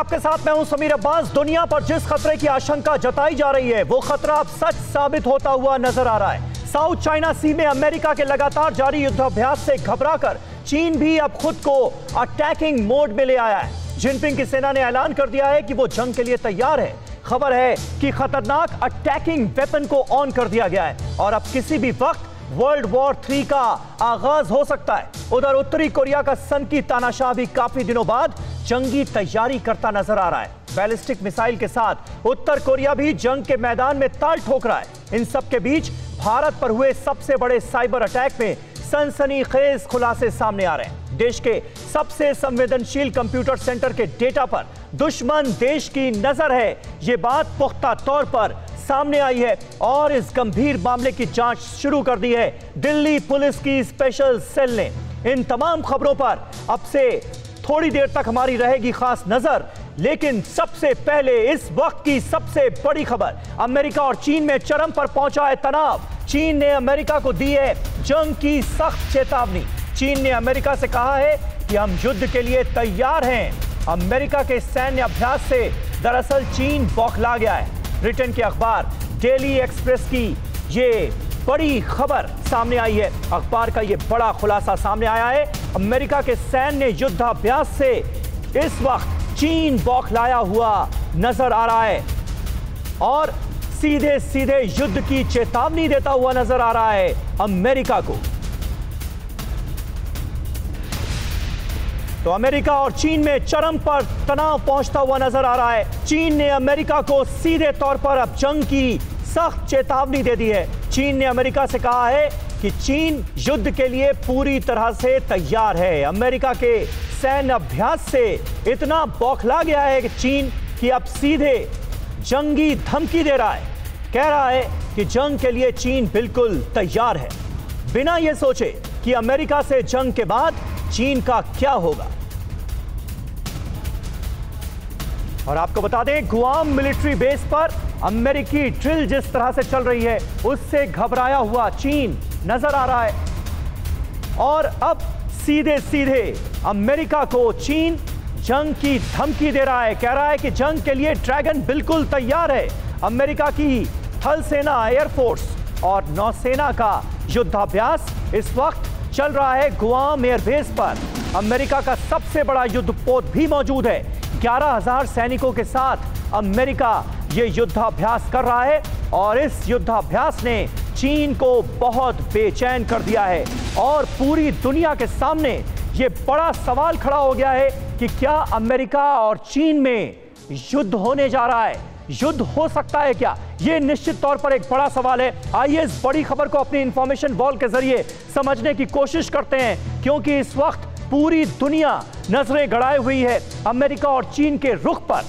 आपके साथ मैं हूं समीर अब्बास। दुनिया पर जिस खतरे की आशंका जताई जा रही है वो खतरा अब सच साबित होता हुआ नजर आ रहा है। साउथ चाइना सी में अमेरिका के लगातार जारी युद्धाभ्यास से घबराकर चीन भी अब खुद को अटैकिंग मोड में ले आया है। जिनपिंग की सेना ने ऐलान कर दिया है कि वो जंग के लिए तैयार है। खबर है कि खतरनाक अटैकिंग वेपन को ऑन कर दिया गया है और अब किसी भी वक्त वर्ल्ड वॉर 3 का आगाज हो सकता है। उधर उत्तरी कोरिया का सन की तानाशाह भी काफी दिनों बाद जंगी तैयारी करता नजर आ रहा है। बैलिस्टिक मिसाइल के साथ उत्तर कोरिया भी जंग के मैदान में ताल ठोक रहा है। इन सब के बीच भारत पर हुए सबसे बड़े साइबर अटैक में सनसनीखेज खुलासे सामने आ रहे हैं। देश के सबसे संवेदनशील कंप्यूटर सेंटर के डेटा पर दुश्मन देश की नजर है, यह बात पुख्ता तौर पर सामने आई है और इस गंभीर मामले की जांच शुरू कर दी है दिल्ली पुलिस की स्पेशल सेल ने। इन तमाम खबरों पर अब से थोड़ी देर तक हमारी रहेगी खास नजर, लेकिन सबसे पहले इस वक्त की सबसे बड़ी खबर। अमेरिका और चीन में चरम पर पहुंचा है तनाव। चीन ने अमेरिका को दी है जंग की सख्त चेतावनी। चीन ने अमेरिका से कहा है कि हम युद्ध के लिए तैयार हैं। अमेरिका के सैन्य अभ्यास से दरअसल चीन बौखला गया है। ब्रिटेन के अखबार डेली एक्सप्रेस की ये बड़ी खबर सामने आई है। अखबार का ये बड़ा खुलासा सामने आया है। अमेरिका के सैन्य युद्धाभ्यास से इस वक्त चीन बौखलाया हुआ नजर आ रहा है और सीधे सीधे युद्ध की चेतावनी देता हुआ नजर आ रहा है अमेरिका को। तो अमेरिका और चीन में चरम पर तनाव पहुंचता हुआ नजर आ रहा है। चीन ने अमेरिका को सीधे तौर पर अब जंग की सख्त चेतावनी दे दी है। चीन ने अमेरिका से कहा है कि चीन युद्ध के लिए पूरी तरह से तैयार है। अमेरिका के सैन्य अभ्यास से इतना बौखला गया है कि चीन की अब सीधे जंगी धमकी दे रहा है। कह रहा है कि जंग के लिए चीन बिल्कुल तैयार है, बिना यह सोचे कि अमेरिका से जंग के बाद चीन का क्या होगा। और आपको बता दें, गुआम मिलिट्री बेस पर अमेरिकी ड्रिल जिस तरह से चल रही है उससे घबराया हुआ चीन नजर आ रहा है और अब सीधे सीधे अमेरिका को चीन जंग की धमकी दे रहा है। कह रहा है कि जंग के लिए ड्रैगन बिल्कुल तैयार है। अमेरिका की थल सेना, एयरफोर्स और नौसेना का युद्धाभ्यास इस वक्त चल रहा है गुआम एयरबेस पर। अमेरिका का सबसे बड़ा युद्धपोत भी मौजूद है। 11,000 सैनिकों के साथ अमेरिका ये युद्धाभ्यास कर रहा है और इस युद्धाभ्यास ने चीन को बहुत बेचैन कर दिया है और पूरी दुनिया के सामने ये बड़ा सवाल खड़ा हो गया है कि क्या अमेरिका और चीन में युद्ध होने जा रहा है। युद्ध हो सकता है क्या? यह निश्चित तौर पर एक बड़ा सवाल है। आइए इस बड़ी खबर को अपनी इंफॉर्मेशन वॉल के जरिए समझने की कोशिश करते हैं, क्योंकि इस वक्त पूरी दुनिया नजरें गड़ाए हुई है अमेरिका और चीन के रुख पर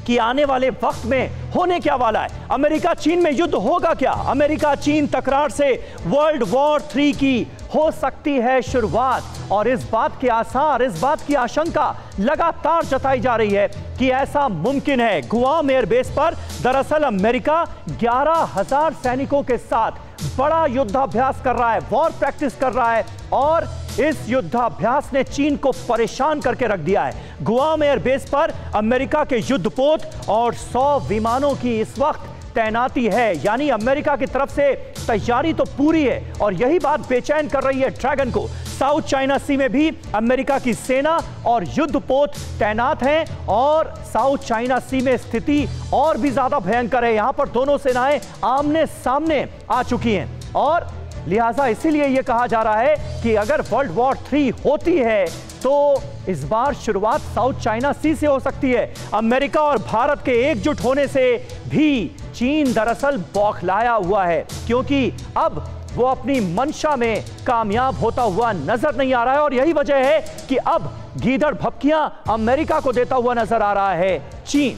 कि आने वाले वक्त में होने क्या वाला है। अमेरिका चीन में युद्ध होगा क्या? अमेरिका चीन तकरार से वर्ल्ड वॉर 3 की हो सकती है शुरुआत और इस बात के आसार, इस बात की आशंका लगातार जताई जा रही है कि ऐसा मुमकिन है। गुआम एयरबेस पर दरअसल अमेरिका 11,000 सैनिकों के साथ बड़ा युद्धाभ्यास कर रहा है, वॉर प्रैक्टिस कर रहा है और इस युद्धाभ्यास ने चीन को परेशान करके रख दिया है। गुआम एयरबेस पर अमेरिका के युद्धपोत और 100 विमानों की इस वक्त तैनाती है, यानी अमेरिका की तरफ से तैयारी तो पूरी है और यही बात बेचैन कर रही है ड्रैगन को। साउथ चाइना सी में भी अमेरिका की सेना और युद्धपोत तैनात हैं और साउथ चाइना सी में स्थिति और भी ज्यादा भयंकर है। यहां पर दोनों सेनाएं आमने सामने आ चुकी हैं और लिहाजा इसीलिए यह कहा जा रहा है कि अगर वर्ल्ड वॉर 3 होती है तो इस बार शुरुआत साउथ चाइना सी से हो सकती है। अमेरिका और भारत के एकजुट होने से भी चीन दरअसल बौखलाया हुआ है, क्योंकि अब वो अपनी मंशा में कामयाब होता हुआ नजर नहीं आ रहा है और यही वजह है कि अब गीदड़ भपकियां अमेरिका को देता हुआ नजर आ रहा है चीन।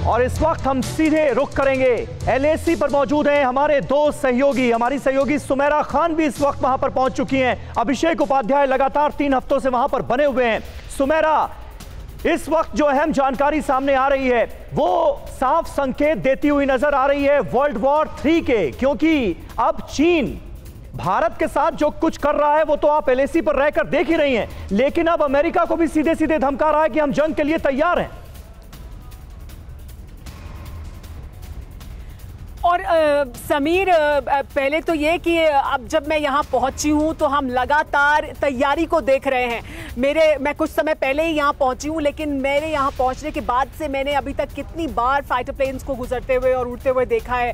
और इस वक्त हम सीधे रुख करेंगे LAC पर मौजूद हैं हमारे दो सहयोगी। हमारी सहयोगी सुमेरा खान भी इस वक्त वहां पर पहुंच चुकी हैं। अभिषेक उपाध्याय लगातार 3 हफ्तों से वहां पर बने हुए हैं। सुमेरा, इस वक्त जो अहम जानकारी सामने आ रही है वो साफ संकेत देती हुई नजर आ रही है वर्ल्ड वॉर 3 के, क्योंकि अब चीन भारत के साथ जो कुछ कर रहा है वो तो आप एलएसी पर रहकर देख ही रही हैं, लेकिन अब अमेरिका को भी सीधे सीधे धमका रहा है कि हम जंग के लिए तैयार हैं। और समीर, पहले तो ये कि अब जब मैं यहाँ पहुँची हूँ तो हम लगातार तैयारी को देख रहे हैं। मैं कुछ समय पहले ही यहाँ पहुँची हूँ, लेकिन मेरे यहाँ पहुँचने के बाद से मैंने अभी तक कितनी बार फाइटर प्लेन्स को गुजरते हुए और उड़ते हुए देखा है।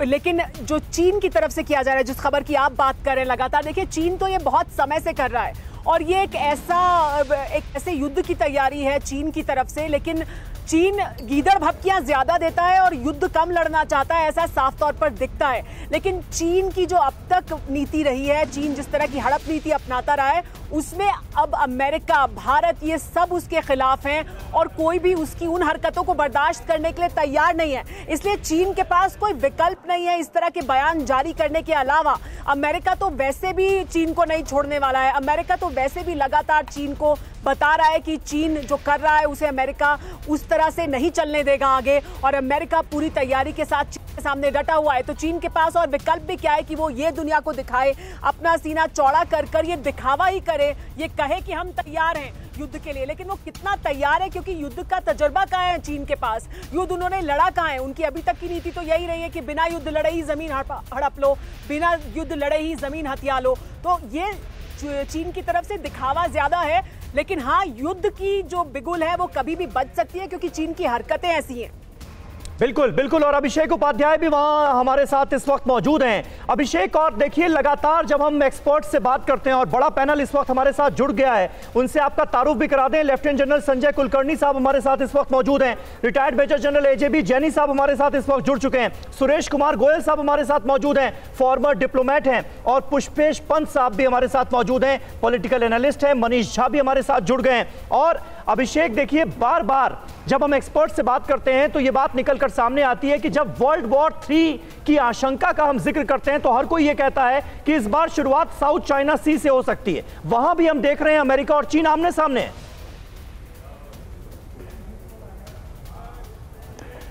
लेकिन जो चीन की तरफ से किया जा रहा है, जिस खबर की आप बात कर रहे हैं लगातार, देखिए चीन तो ये बहुत समय से कर रहा है और ये एक ऐसे युद्ध की तैयारी है चीन की तरफ से। लेकिन चीन गीदड़ भपकियां ज्यादा देता है और युद्ध कम लड़ना चाहता है, ऐसा साफ तौर पर दिखता है। लेकिन चीन की जो अब तक नीति रही है, चीन जिस तरह की हड़प नीति अपनाता रहा है, उसमें अब अमेरिका, भारत, ये सब उसके खिलाफ हैं और कोई भी उसकी उन हरकतों को बर्दाश्त करने के लिए तैयार नहीं है। इसलिए चीन के पास कोई विकल्प नहीं है इस तरह के बयान जारी करने के अलावा। अमेरिका तो वैसे भी चीन को नहीं छोड़ने वाला है। अमेरिका तो वैसे भी लगातार चीन को बता रहा है कि चीन जो कर रहा है उसे अमेरिका उस तरह से नहीं चलने देगा आगे, और अमेरिका पूरी तैयारी के साथ चीन के सामने डटा हुआ है। तो चीन के पास और विकल्प भी क्या है कि वो ये दुनिया को दिखाए, अपना सीना चौड़ा कर ये दिखावा ही करे, ये कहे कि हम तैयार हैं युद्ध के लिए। लेकिन वो कितना तैयार है, क्योंकि युद्ध का तजुर्बा कहाँ है चीन के पास, युद्ध उन्होंने लड़ा कहाँ है। उनकी अभी तक की नीति तो यही रही है कि बिना युद्ध लड़े ही जमीन हड़प लो, बिना युद्ध लड़े ही जमीन हथिया लो। तो ये चीन की तरफ से दिखावा ज्यादा है। लेकिन हाँ, युद्ध की जो बिगुल है वो कभी भी बच सकती है, क्योंकि चीन की हरकतें ऐसी हैं। बिल्कुल बिल्कुल, और अभिषेक उपाध्याय भी वहां हमारे साथ इस वक्त मौजूद हैं। अभिषेक, और देखिए लगातार जब हम एक्सपर्ट से बात करते हैं और बड़ा पैनल इस वक्त हमारे साथ जुड़ गया है, उनसे आपका तारुफ भी करा दें। लेफ्टिनेंट जनरल संजय कुलकर्णी साहब हमारे साथ इस वक्त मौजूद हैं, रिटायर्ड मेजर जनरल एजेबी जैनी साहब हमारे साथ इस वक्त जुड़ चुके हैं, सुरेश कुमार गोयल साहब हमारे साथ मौजूद हैं, फॉर्मर डिप्लोमेट हैं, और पुष्पेश पंत साहब भी हमारे साथ मौजूद हैं, पॉलिटिकल एनालिस्ट हैं, मनीष झा भी हमारे साथ जुड़ गए हैं। और अभिषेक, देखिए बार बार जब हम एक्सपर्ट से बात करते हैं तो ये बात निकलकर सामने आती है कि जब वर्ल्ड वॉर 3 की आशंका का हम जिक्र करते हैं तो हर कोई ये कहता है कि इस बार शुरुआत साउथ चाइना सी से हो सकती है। वहां भी हम देख रहे हैं अमेरिका और चीन आमने सामने है।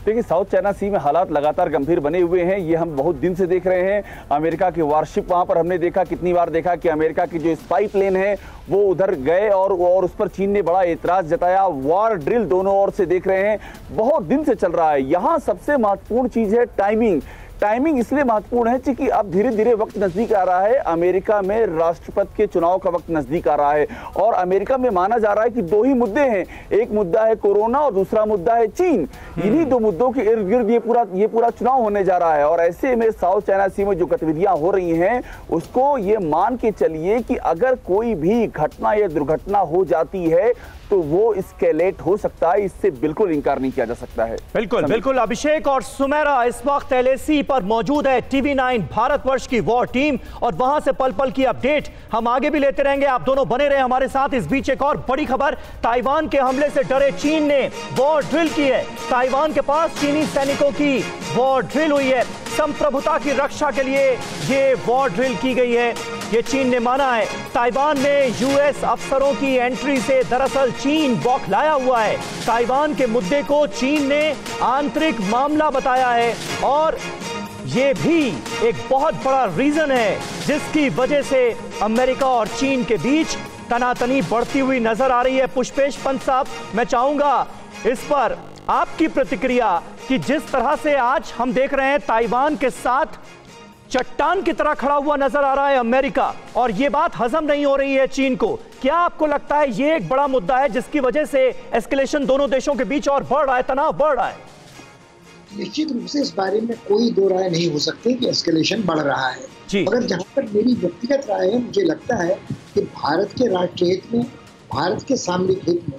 देखिए, साउथ चाइना सी में हालात लगातार गंभीर बने हुए हैं, ये हम बहुत दिन से देख रहे हैं। अमेरिका की वारशिप वहां पर हमने देखा, कितनी बार देखा कि अमेरिका की जो स्पाई प्लेन है वो उधर गए और उस पर चीन ने बड़ा एतराज जताया। वार ड्रिल दोनों ओर से देख रहे हैं, बहुत दिन से चल रहा है। यहां सबसे महत्वपूर्ण चीज है टाइमिंग। टाइमिंग इसलिए महत्वपूर्ण है क्योंकि अब धीरे धीरे वक्त नजदीक आ रहा है। अमेरिका में राष्ट्रपति के चुनाव का वक्त नजदीक आ रहा है और अमेरिका में माना जा रहा है कि दो ही मुद्दे हैं, एक मुद्दा है कोरोना और दूसरा मुद्दा है चीन। इन्हीं दो मुद्दों के इर्द गिर्द ये पूरा चुनाव होने जा रहा है। और ऐसे में साउथ चाइना सी में जो गतिविधियां हो रही हैं उसको ये मान के चलिए कि अगर कोई भी घटना या दुर्घटना हो जाती है तो वो स्केलेट हो सकता है, इससे बिल्कुल इंकार नहीं किया जा सकता है। बिल्कुल बिल्कुल अभिषेक, और सुमेरा इस वक्त एलएसी पर मौजूद है, TV9 भारतवर्ष की वॉर टीम, और वहां से पल पल की अपडेट हम आगे भी लेते रहेंगे। आप दोनों बने रहे हमारे साथ। इस बीच एक और बड़ी खबर, ताइवान के हमले से डरे चीन ने वॉर ड्रिल की है। ताइवान के पास चीनी सैनिकों की वॉर ड्रिल हुई है, संप्रभुता की रक्षा के लिए ये वॉर ड्रिल की गई है, ये चीन ने माना है। ताइवान में यूएस अफसरों की एंट्री से दरअसल चीन बौखलाया हुआ है। ताइवान के मुद्दे को चीन ने आंतरिक मामला बताया है और ये भी एक बहुत बड़ा रीजन है जिसकी वजह से अमेरिका और चीन के बीच तनातनी बढ़ती हुई नजर आ रही है। पुष्पेश पंत साहब, मैं चाहूंगा इस पर आपकी प्रतिक्रिया कि जिस तरह से आज हम देख रहे हैं ताइवान के साथ चट्टान की तरह खड़ा हुआ नजर आ रहा है अमेरिका, और यह बात हजम नहीं हो रही है चीन को। क्या आपको लगता है यह एक बड़ा मुद्दा है जिसकी वजह से एस्केलेशन दोनों देशों के बीच और बढ़ रहा है, तनाव बढ़ रहा है? निश्चित रूप से इस बारे में कोई दो राय नहीं हो सकती कि एस्केलेशन बढ़ रहा है, मगर जहां तक मेरी व्यक्तिगत राय है, मुझे लगता है कि भारत के राष्ट्र हित में, भारत के सामरिक हित में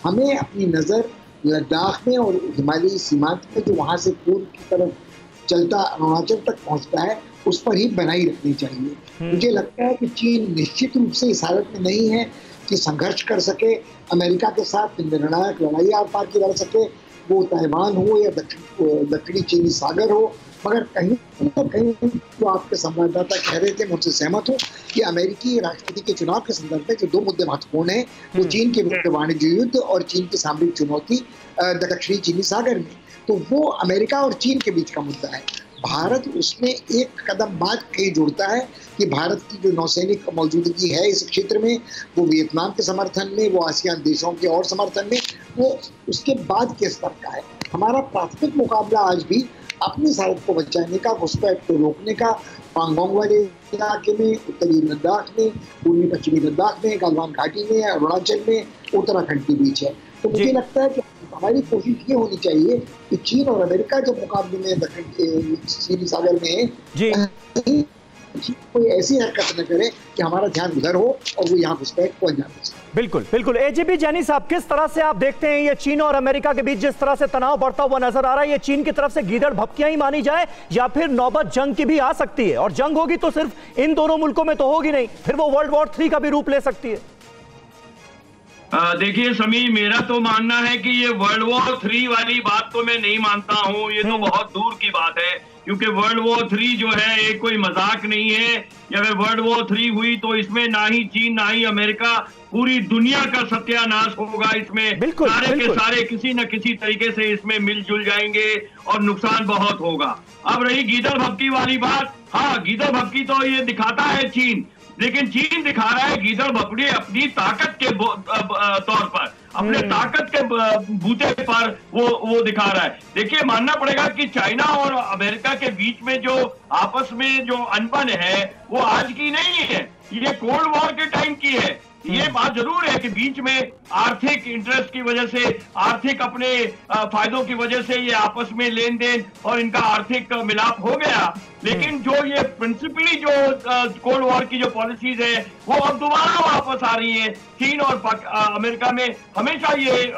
हमें अपनी नजर लद्दाख में और हिमालयी सीमांत में जो वहां से पूर्व की तरफ चलता अरुणाचल तक पहुंचता है उस पर ही बनाई रखनी चाहिए। मुझे लगता है कि चीन निश्चित रूप से इस हालत में नहीं है कि संघर्ष कर सके अमेरिका के साथ, निर्णायक लड़ाई आर पार की लड़ सके, वो ताइवान हो या दक्षिणी चीनी सागर हो। मगर कहीं ना कहीं जो आपके संवाददाता कह रहे थे, मैं उनसे सहमत हूँ कि अमेरिकी राष्ट्रपति के चुनाव के संदर्भ में जो दो मुद्दे महत्वपूर्ण हैं वो चीन के विरुद्ध वाणिज्य युद्ध और चीन की सामरिक चुनौती दक्षिणी चीनी सागर में, तो वो अमेरिका और चीन के बीच का मुद्दा है। भारत उसमें एक कदम बाद कहीं जुड़ता है कि भारत की जो नौसैनिक मौजूदगी है इस क्षेत्र में, वो वियतनाम के समर्थन में, वो आसियान देशों के और समर्थन में, वो उसके बाद के स्तर का है। हमारा प्राथमिक मुकाबला आज भी अपनी सरहद को बचाने का, घुसपैठ को रोकने का, पांगोंग वाले इलाके में, उत्तरी लद्दाख में, पूर्वी पश्चिमी लद्दाख में, गलवान घाटी में, अरुणाचल में, उत्तराखंड के बीच है। तो मुझे लगता है कि हमारी कोशिश ये होनी चाहिए कि चीन और अमेरिका जब मुकाबले में दक्षिण चीनी सागर में कोई ऐसी हरकत न करे कि हमारा ध्यान उधर हो और वो यहाँ घुसपैठ को अंजाम दे। बिल्कुल बिल्कुल। एजीपी जैनी साहब, किस तरह से आप देखते हैं ये चीन और अमेरिका के बीच जिस तरह से तनाव बढ़ता हुआ नजर आ रहा है, ये चीन की तरफ से गीदड़ भपकियां ही मानी जाए या फिर नौबत जंग की भी आ सकती है? और जंग होगी तो सिर्फ इन दोनों मुल्कों में तो होगी नहीं, फिर वो वर्ल्ड वॉर 3 का भी रूप ले सकती है। देखिए समीर, मेरा तो मानना है कि ये वर्ल्ड वॉर 3 वाली बात तो मैं नहीं मानता हूँ, ये तो बहुत दूर की बात है, क्योंकि वर्ल्ड वॉर 3 जो है ये कोई मजाक नहीं है। अगर वर्ल्ड वॉर 3 हुई तो इसमें ना ही चीन ना ही अमेरिका, पूरी दुनिया का सत्यानाश होगा। इसमें सारे के सारे किसी न किसी तरीके से इसमें मिलजुल जाएंगे और नुकसान बहुत होगा। अब रही गीदड़ भपकी वाली बात, हाँ गीदड़ भपकी तो ये दिखाता है चीन, लेकिन चीन दिखा रहा है गीदड़ भपकी अपनी ताकत के तौर पर, अपने ताकत के बूते पर वो दिखा रहा है। देखिए, मानना पड़ेगा कि चाइना और अमेरिका के बीच में जो आपस में जो अनबन है वो आज की नहीं है, ये कोल्ड वॉर के टाइम की है। ये बात जरूर है कि बीच में आर्थिक इंटरेस्ट की वजह से, आर्थिक अपने फायदों की वजह से ये आपस में लेन देन और इनका आर्थिक मिलाप हो गया, लेकिन जो ये प्रिंसिपली जो कोल्ड वॉर की जो पॉलिसीज है वो अब दोबारा वापस आ रही है। चीन और अमेरिका में हमेशा ये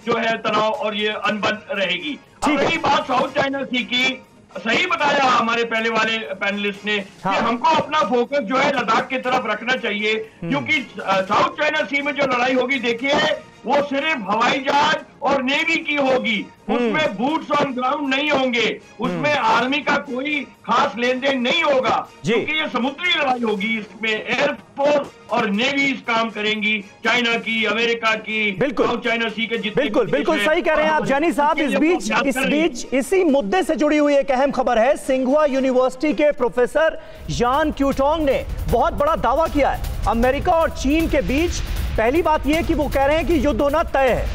जो है तनाव और ये अनबन रहेगी। अब रही बात साउथ चाइना सी की, सही बताया हमारे पहले वाले पैनलिस्ट ने कि हमको अपना फोकस जो है लद्दाख की तरफ रखना चाहिए, क्योंकि साउथ चाइना सी में जो लड़ाई होगी, देखिए वो सिर्फ हवाई जहाज और नेवी की होगी, उसमें बूट्स ऑन ग्राउंड नहीं होंगे, उसमें आर्मी का कोई खास लेन देन नहीं होगा, क्योंकि ये समुद्री लड़ाई होगी। इसमें एयरफोर्स और नेवी काम करेंगी, चाइना की, अमेरिका की, साउथ चाइना सी के जितने। बिल्कुल सही कह रहे हैं आप जैनी साहब। इस बीच इसी मुद्दे से जुड़ी हुई एक अहम खबर है। सिंघुआ यूनिवर्सिटी के प्रोफेसर यान क्यूटोंग ने बहुत बड़ा दावा किया है अमेरिका और चीन के बीच। पहली बात यह कि वो कह रहे हैं कि युद्ध होना तय है,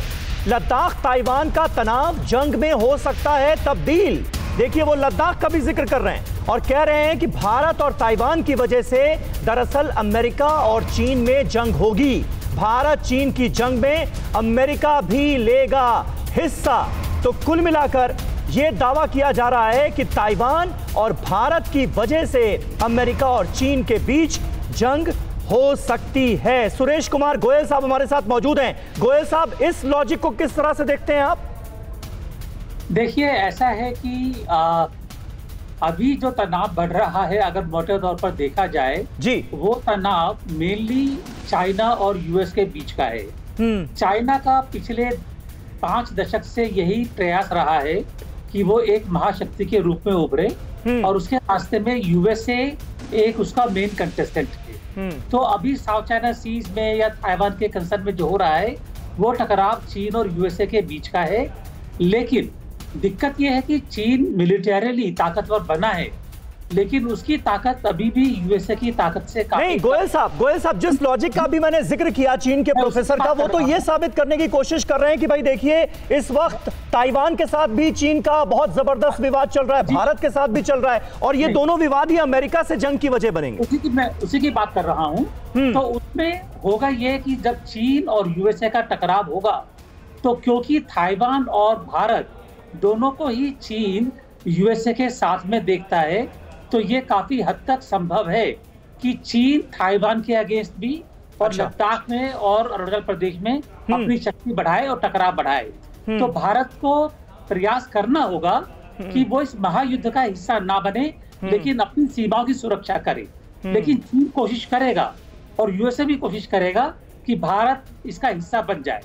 लद्दाख ताइवान का तनाव जंग में हो सकता है तब्दील। देखिए, वो लद्दाख का भी जिक्र कर रहे हैं और कह रहे हैं कि भारत और ताइवान की वजह से दरअसल अमेरिका और चीन में जंग होगी। भारत चीन की जंग में अमेरिका भी लेगा हिस्सा। तो कुल मिलाकर यह दावा किया जा रहा है कि ताइवान और भारत की वजह से अमेरिका और चीन के बीच जंग हो सकती है। सुरेश कुमार गोयल साहब हमारे साथ मौजूद हैं। गोयल साहब, इस लॉजिक को किस तरह से देखते हैं आप? देखिए, ऐसा है कि अभी जो तनाव बढ़ रहा है, अगर मोटे तौर पर देखा जाए जी, वो तनाव मेनली चाइना और यूएस के बीच का है। चाइना का पिछले 5 दशक से यही प्रयास रहा है कि वो एक महाशक्ति के रूप में उभरे और उसके रास्ते में यूएसए एक उसका मेन कंटेस्टेंट है। तो अभी साउथ चाइना सीज में या ताइवान के कंसर्न में जो हो रहा है वो टकराव चीन और यूएसए के बीच का है। लेकिन दिक्कत यह है कि चीन मिलिटरीली ताकतवर बना है, लेकिन उसकी ताकत अभी भी यूएसए की ताकत से काफी नहीं। गोयल साहब, जिस लॉजिक का भी मैंने जिक्र किया चीन के प्रोफेसर का, वो तो ये साबित करने की कोशिश कर रहे हैं कि भाई देखिए, इस वक्त ताइवान के साथ भी चीन का बहुत जबरदस्त विवाद चल रहा है, भारत के साथ भी चल रहा है, और ये दोनों विवाद ही अमेरिका से जंग की वजह बनेंगे। मैं उसी की बात कर रहा हूँ। तो उसमें होगा ये कि जब चीन और यूएसए का टकराव होगा, तो क्योंकि ताइवान और भारत दोनों को ही चीन यूएसए के साथ में देखता है, तो ये काफी हद तक संभव है कि चीन ताइवान के अगेंस्ट भी और लद्दाख में और अरुणाचल प्रदेश में अपनी शक्ति बढ़ाए और टकराव बढ़ाए। तो भारत को प्रयास करना होगा कि वो इस महायुद्ध का हिस्सा ना बने, लेकिन अपनी सीमाओं की सुरक्षा करे। लेकिन चीन कोशिश करेगा और यूएसए भी कोशिश करेगा कि भारत इसका हिस्सा बन जाए।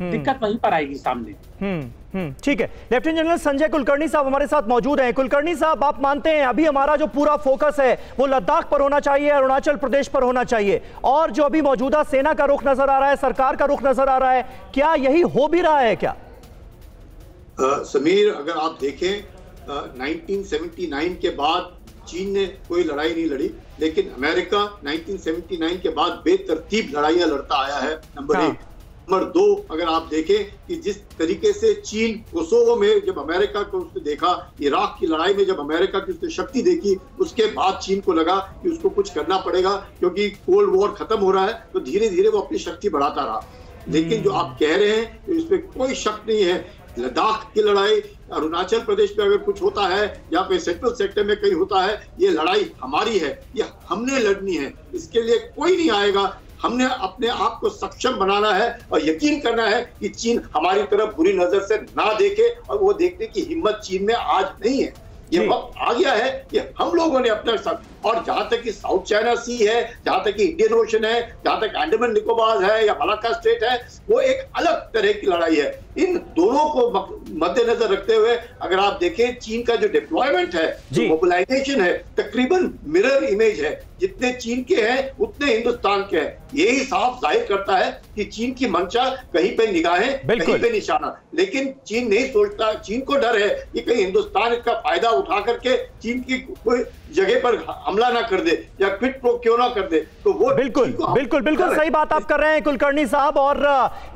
दिक्कत वहीं पर आएगी सामने। ठीक है। लेफ्टिनेंट जनरल संजय कुलकर्णी साहब हमारे साथ मौजूद हैं। कुलकर्णी साहब, आप मानते हैं अभी हमारा जो पूरा फोकस है वो लद्दाख पर होना चाहिए, अरुणाचल प्रदेश पर होना चाहिए, और जो अभी मौजूदा सेना का रुख नजर आ रहा है, सरकार का रुख नजर आ रहा है, क्या यही हो भी रहा है क्या? समीर, अगर आप देखें 1979 के बाद चीन ने कोई लड़ाई नहीं लड़ी, लेकिन अमेरिका 1979 के बाद बेतरतीब लड़ाइयां लड़ता आया है। नंबर 1। नंबर 2, अगर आप देखें कि जिस तरीके से चीन कोसोवो में जब अमेरिका को उसने देखा, इराक की लड़ाई में जब अमेरिका की उसने शक्ति देखी, उसके बाद चीन को लगा कि उसको कुछ करना पड़ेगा, क्योंकि कोल्ड वॉर खत्म हो रहा है, तो धीरे धीरे वो अपनी शक्ति बढ़ाता रहा। लेकिन जो आप कह रहे हैं तो इसमें कोई शक नहीं है, लद्दाख की लड़ाई, अरुणाचल प्रदेश में अगर कुछ होता है या फिर सेंट्रल सेक्टर में कहीं होता है, ये लड़ाई हमारी है, ये हमने लड़नी है, इसके लिए कोई नहीं आएगा। हमने अपने आप को सक्षम बनाना है और यकीन करना है कि चीन हमारी तरफ बुरी नजर से ना देखे, और वो देखने की हिम्मत चीन में आज नहीं है। ये वक्त आ गया है कि हम लोगों ने अपने साथ, और जहां तक कि साउथ चाइना सी है, जहां तक कि इंडियन ओशन है, जहां तक अंडमान निकोबार है या मलाक्का स्ट्रेट है, वो एक अलग तरह की लड़ाई है। इन दोनों को मद्देनजर रखते हुए अगर आप देखें, चीन का जो डिप्लॉयमेंट है, जो मोबिलाइजेशन है, तकरीबन मिरर इमेज है। जितने चीन के हैं उतने हिंदुस्तान के हैं। यही साफ जाहिर करता है कि चीन की मंशा कहीं पे निगाहें, कहीं पे निशाना। लेकिन चीन नहीं सोचता, चीन को डर है कि कहीं हिंदुस्तान इसका फायदा उठा करके चीन की कोई जगह पर हमला ना कर दे या क्विट प्रो क्यों ना कर दे, तो वो बिल्कुल सही बात आप कर रहे हैं कुलकर्णी साहब। और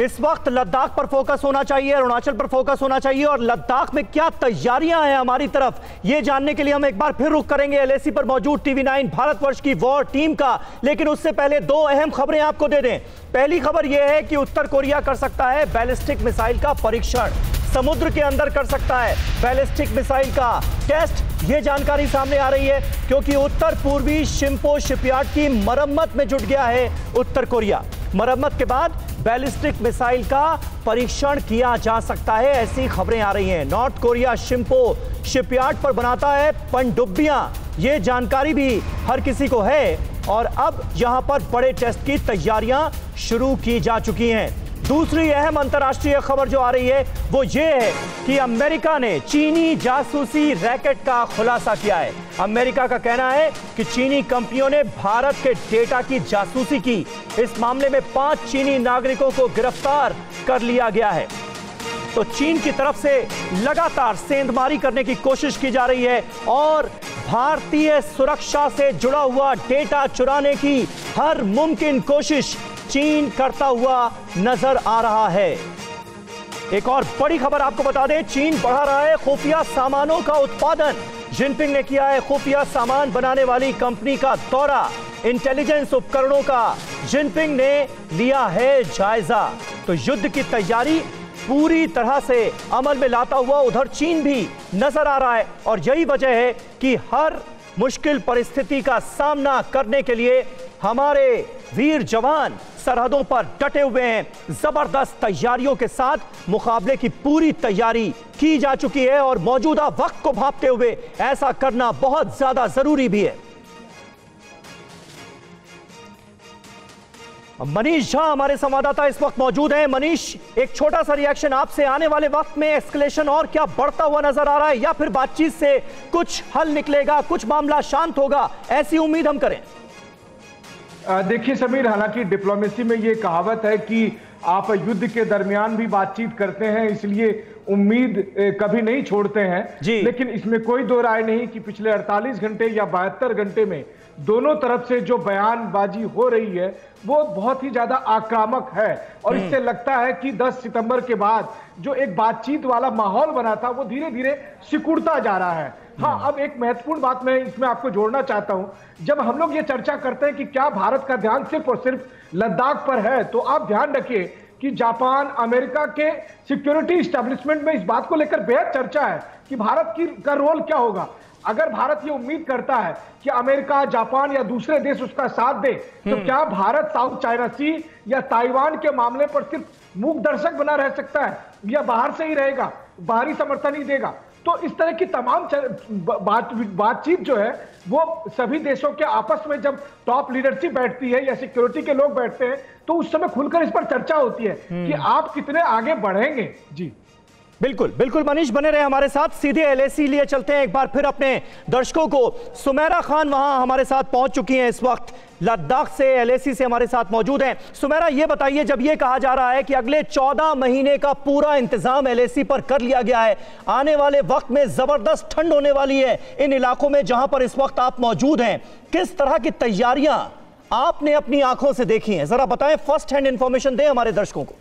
इस वक्त लद्दाख पर फोकस होना चाहिए, अरुणाचल पर फोकस होना चाहिए, और लद्दाख में क्या तैयारियां हैं हमारी तरफ, ये जानने के लिए हम एक बार फिर रुख करेंगे एलएसी पर मौजूद TV9 भारतवर्ष की वॉर टीम का। लेकिन उससे पहले 2 अहम खबरें आपको दे दें। पहली खबर यह है कि उत्तर कोरिया कर सकता है बैलिस्टिक मिसाइल का परीक्षण, समुद्र के अंदर कर सकता है बैलिस्टिक मिसाइल का टेस्ट। यह जानकारी सामने आ रही है क्योंकि उत्तर पूर्वी शिंपो शिपयार्ड की मरम्मत में जुट गया है उत्तर कोरिया। मरम्मत के बाद बैलिस्टिक मिसाइल का परीक्षण किया जा सकता है, ऐसी खबरें आ रही हैं। नॉर्थ कोरिया शिंपो शिपयार्ड पर बनाता है पनडुब्बियां, ये जानकारी भी हर किसी को है, और अब यहां पर बड़े टेस्ट की तैयारियां शुरू की जा चुकी हैं। दूसरी अहम अंतर्राष्ट्रीय खबर जो आ रही है वो ये है कि अमेरिका ने चीनी जासूसी रैकेट का खुलासा किया है। अमेरिका का कहना है कि चीनी कंपनियों ने भारत के डेटा की जासूसी की। इस मामले में 5 चीनी नागरिकों को गिरफ्तार कर लिया गया है। तो चीन की तरफ से लगातार सेंधमारी करने की कोशिश की जा रही है और भारतीय सुरक्षा से जुड़ा हुआ डेटा चुराने की हर मुमकिन कोशिश चीन करता हुआ नजर आ रहा है। एक और बड़ी खबर आपको बता दें, चीन बढ़ा रहा है खुफिया सामानों का उत्पादन। जिनपिंग ने किया है खुफिया सामान बनाने वाली कंपनी का दौरा। इंटेलिजेंस उपकरणों का जिनपिंग ने लिया है जायजा। तो युद्ध की तैयारी पूरी तरह से अमल में लाता हुआ उधर चीन भी नजर आ रहा है, और यही वजह है कि हर मुश्किल परिस्थिति का सामना करने के लिए हमारे वीर जवान सरहदों पर डटे हुए हैं। जबरदस्त तैयारियों के साथ मुकाबले की पूरी तैयारी की जा चुकी है और मौजूदा वक्त को भांपते हुए ऐसा करना बहुत ज्यादा जरूरी भी है। मनीष झा हमारे संवाददाता इस वक्त मौजूद हैं। मनीष, एक छोटा सा रिएक्शन आपसे, आने वाले वक्त में एस्केलेशन और क्या बढ़ता हुआ नजर आ रहा है या फिर बातचीत से कुछ हल निकलेगा, कुछ मामला शांत होगा, ऐसी उम्मीद हम करें? देखिए समीर, हालांकि डिप्लोमेसी में ये कहावत है कि आप युद्ध के दरमियान भी बातचीत करते हैं, इसलिए उम्मीद कभी नहीं छोड़ते हैं। लेकिन इसमें कोई दो राय नहीं कि पिछले 48 घंटे या 72 घंटे में दोनों तरफ से जो बयानबाजी हो रही है वो बहुत ही ज्यादा आक्रामक है, और इससे लगता है कि 10 सितंबर के बाद जो एक बातचीत वाला माहौल बना था वो धीरे धीरे सिकुड़ता जा रहा है। हाँ, अब एक महत्वपूर्ण बात मैं इसमें आपको जोड़ना चाहता हूं। जब हम लोग ये चर्चा करते हैं कि क्या भारत का ध्यान सिर्फ और सिर्फ लद्दाख पर है, तो आप ध्यान रखिए कि जापान, अमेरिका के सिक्योरिटी एस्टेब्लिशमेंट में इस बात को लेकर बेहद चर्चा है कि भारत का रोल क्या होगा। अगर भारत ये उम्मीद करता है कि अमेरिका, जापान या दूसरे देश उसका साथ दे, तो क्या भारत साउथ चाइना सी या ताइवान के मामले पर सिर्फ मूक दर्शक बना रह सकता है, या बाहर से ही रहेगा, बाहरी समर्थन ही देगा? तो इस तरह की तमाम बातचीत जो है वो सभी देशों के आपस में जब टॉप लीडरशिप बैठती है या सिक्योरिटी के लोग बैठते हैं तो उस समय खुलकर इस पर चर्चा होती है कि आप कितने आगे बढ़ेंगे। जी बिल्कुल बिल्कुल मनीष, बने रहे हमारे साथ। सीधे एलएसी लिए चलते हैं एक बार फिर अपने दर्शकों को। सुमेरा खान वहां हमारे साथ पहुंच चुकी हैं, इस वक्त लद्दाख से एलएसी से हमारे साथ मौजूद हैं। सुमेरा, ये बताइए, जब ये कहा जा रहा है कि अगले 14 महीने का पूरा इंतजाम एलएसी पर कर लिया गया है, आने वाले वक्त में जबरदस्त ठंड होने वाली है इन इलाकों में जहां पर इस वक्त आप मौजूद हैं, किस तरह की तैयारियां आपने अपनी आंखों से देखी हैं, जरा बताएं, फर्स्ट हैंड इंफॉर्मेशन दें हमारे दर्शकों को।